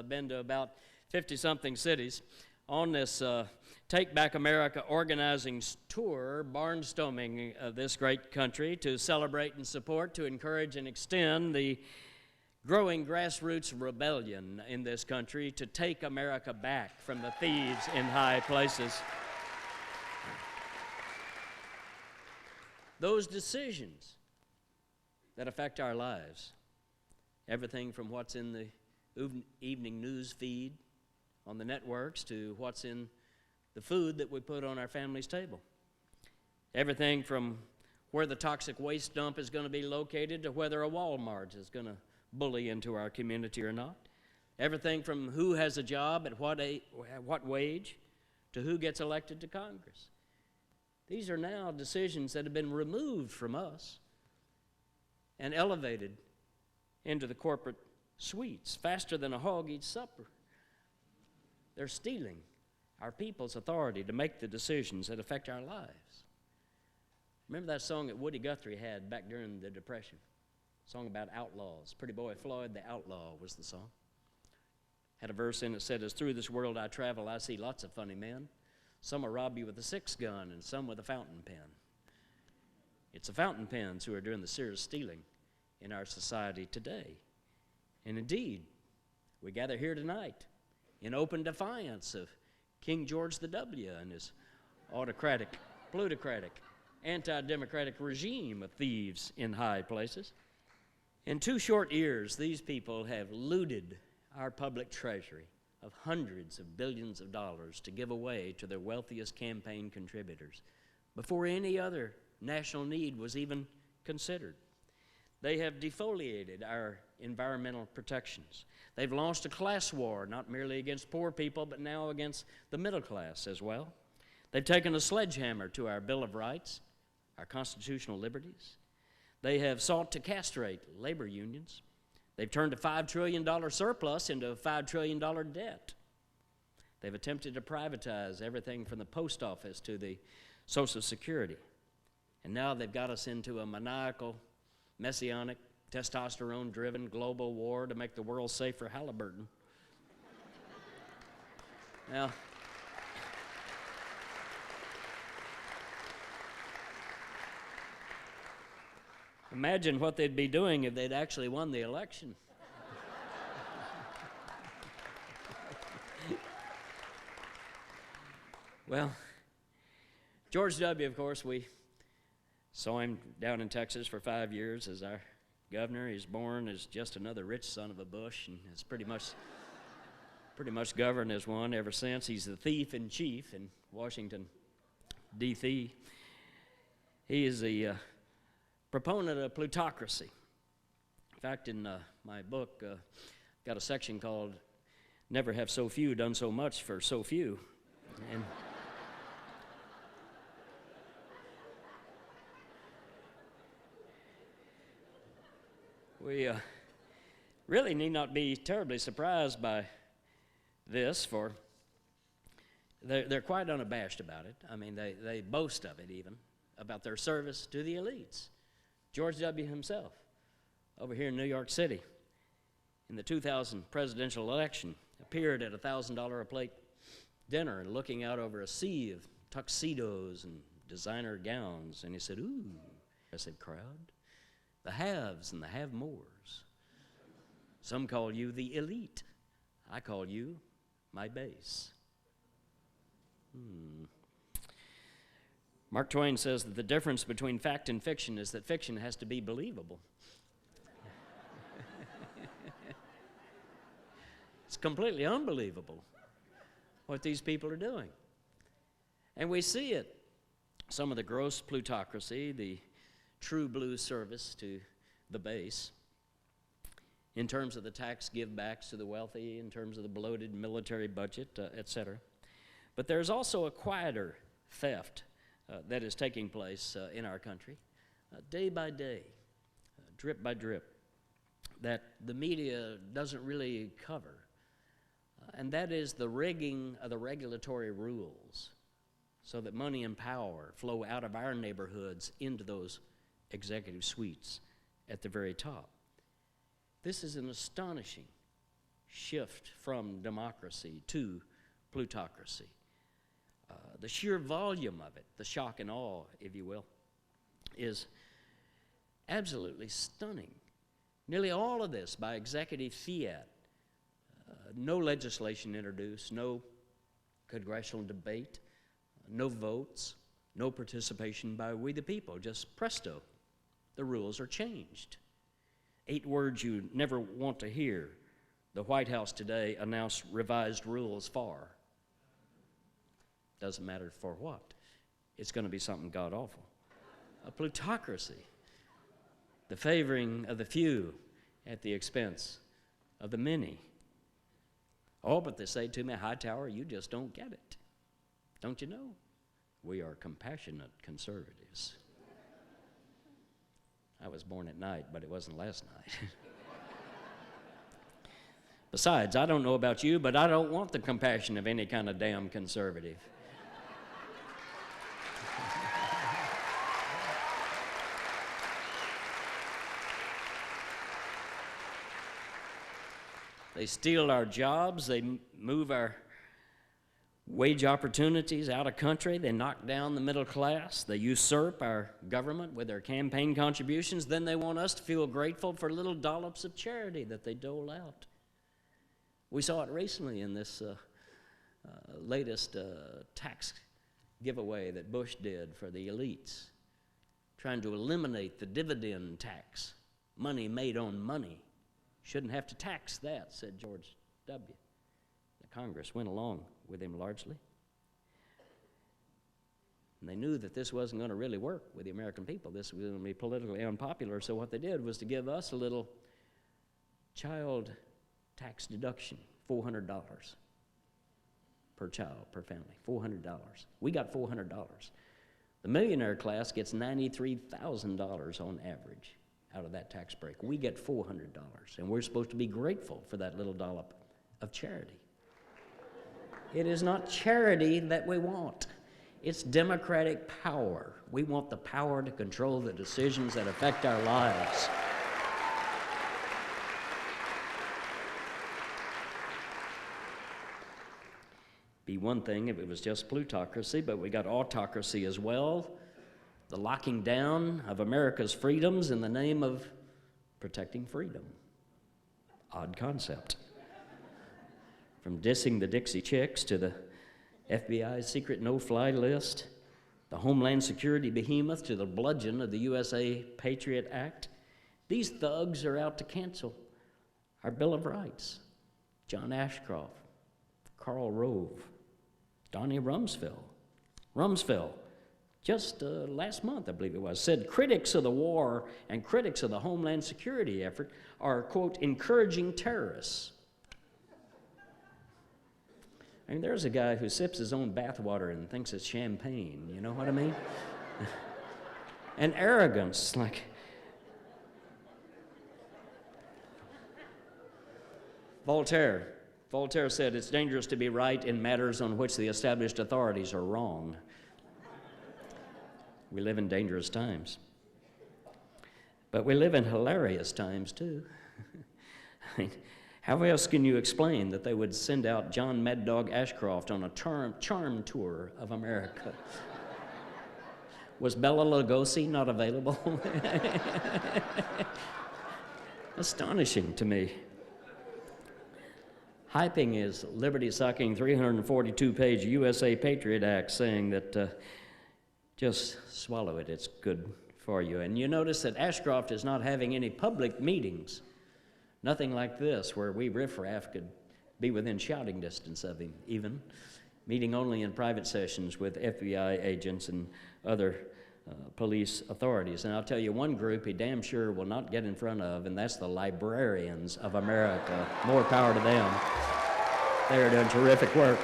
been to about 50-something cities on this Take Back America organizing tour, barnstorming this great country to celebrate and support, to encourage and extend the growing grassroots rebellion in this country to take America back from the thieves in high places. Those decisions that affect our lives, everything from what's in the evening news feed on the networks to what's in the food that we put on our family's table. Everything from where the toxic waste dump is going to be located to whether a Walmart is going to bully into our community or not. Everything from who has a job at what wage to who gets elected to Congress. These are now decisions that have been removed from us and elevated into the corporate suites faster than a hog eats supper. They're stealing our people's authority to make the decisions that affect our lives. Remember that song that Woody Guthrie had back during the Depression? A song about outlaws. Pretty Boy Floyd the Outlaw was the song. Had a verse in it that said, "As through this world I travel, I see lots of funny men. Some will rob you with a 6-gun and some with a fountain pen." It's the fountain pens who are doing the serious stealing in our society today. And indeed, we gather here tonight in open defiance of King George W. and his autocratic, plutocratic, anti-democratic regime of thieves in high places. In 2 short years, these people have looted our public treasury of hundreds of billions of dollars to give away to their wealthiest campaign contributors before any other national need was even considered. They have defoliated our environmental protections. They've launched a class war, not merely against poor people, but now against the middle class as well. They've taken a sledgehammer to our Bill of Rights, our constitutional liberties. They have sought to castrate labor unions. They've turned a $5 trillion surplus into a $5 trillion debt. They've attempted to privatize everything from the post office to the Social Security. And now they've got us into a maniacal, messianic, testosterone-driven global war to make the world safe for Halliburton. Now, imagine what they'd be doing if they'd actually won the election. Well, George W., of course, we saw him down in Texas for 5 years as our governor. He's born as just another rich son of a Bush and has pretty much governed as one ever since. He's the thief in chief in Washington, D.C. He is the proponent of plutocracy. In fact, in my book, got a section called "Never Have So Few Done So Much for So Few." And we really need not be terribly surprised by this, for they're quite unabashed about it. I mean, they boast of it even, about their service to the elites. George W. himself, over here in New York City, in the 2000 presidential election, appeared at a $1,000 a plate dinner and looking out over a sea of tuxedos and designer gowns, and he said, "Ooh," I said, "crowd, the haves and the have-mores. Some call you the elite. I call you my base." Mark Twain says that the difference between fact and fiction is that fiction has to be believable. It's completely unbelievable what these people are doing. And we see it, some of the gross plutocracy, the true blue service to the base, in terms of the tax give-backs to the wealthy, in terms of the bloated military budget, etc. But there's also a quieter theft that is taking place in our country, day by day, drip by drip, that the media doesn't really cover. And that is the rigging of the regulatory rules so that money and power flow out of our neighborhoods into those executive suites at the very top. This is an astonishing shift from democracy to plutocracy. The sheer volume of it, the shock and awe, if you will, is absolutely stunning. Nearly all of this by executive fiat. No legislation introduced, no congressional debate, no votes, no participation by we the people. Just presto, the rules are changed. 8 words you never want to hear. The White House today announced revised rules for. Doesn't matter for what. It's going to be something god-awful. A plutocracy. The favoring of the few at the expense of the many. Oh, but they say to me, Hightower, you just don't get it. Don't you know? We are compassionate conservatives. I was born at night, but it wasn't last night. Besides, I don't know about you, but I don't want the compassion of any kind of damn conservative. They steal our jobs, they move our wage opportunities out of country, they knock down the middle class, they usurp our government with their campaign contributions, then they want us to feel grateful for little dollops of charity that they dole out. We saw it recently in this latest tax giveaway that Bush did for the elites, trying to eliminate the dividend tax, money made on money. Shouldn't have to tax that, said George W. The Congress went along with him largely. And they knew that this wasn't going to really work with the American people. This was going to be politically unpopular, so what they did was to give us a little child tax deduction, $400 per child, per family, $400. We got $400. The millionaire class gets $93,000 on average out of that tax break. We get $400, and we're supposed to be grateful for that little dollop of charity. It is not charity that we want. It's democratic power. We want the power to control the decisions that affect our lives. Be one thing if it was just plutocracy, but we got autocracy as well. The locking down of America's freedoms in the name of protecting freedom. Odd concept. From dissing the Dixie Chicks to the FBI's secret no-fly list, the Homeland Security behemoth to the bludgeon of the USA Patriot Act, these thugs are out to cancel our Bill of Rights. John Ashcroft, Karl Rove, Donnie Rumsfeld, just last month, I believe it was, said critics of the war and critics of the Homeland Security effort are, quote, encouraging terrorists. I mean, there's a guy who sips his own bathwater and thinks it's champagne, you know what I mean? And arrogance, like, Voltaire said, it's dangerous to be right in matters on which the established authorities are wrong. We live in dangerous times. But we live in hilarious times, too. I mean, how else can you explain that they would send out John Mad Dog Ashcroft on a charm tour of America? Was Bela Lugosi not available? Astonishing to me. Hyping his liberty-sucking 342-page USA Patriot Act, saying that just swallow it, it's good for you. And you notice that Ashcroft is not having any public meetings. Nothing like this, where we riffraff could be within shouting distance of him, even. Meeting only in private sessions with FBI agents and other police authorities. And I'll tell you one group he damn sure will not get in front of, and that's the librarians of America. More power to them. They're doing terrific work.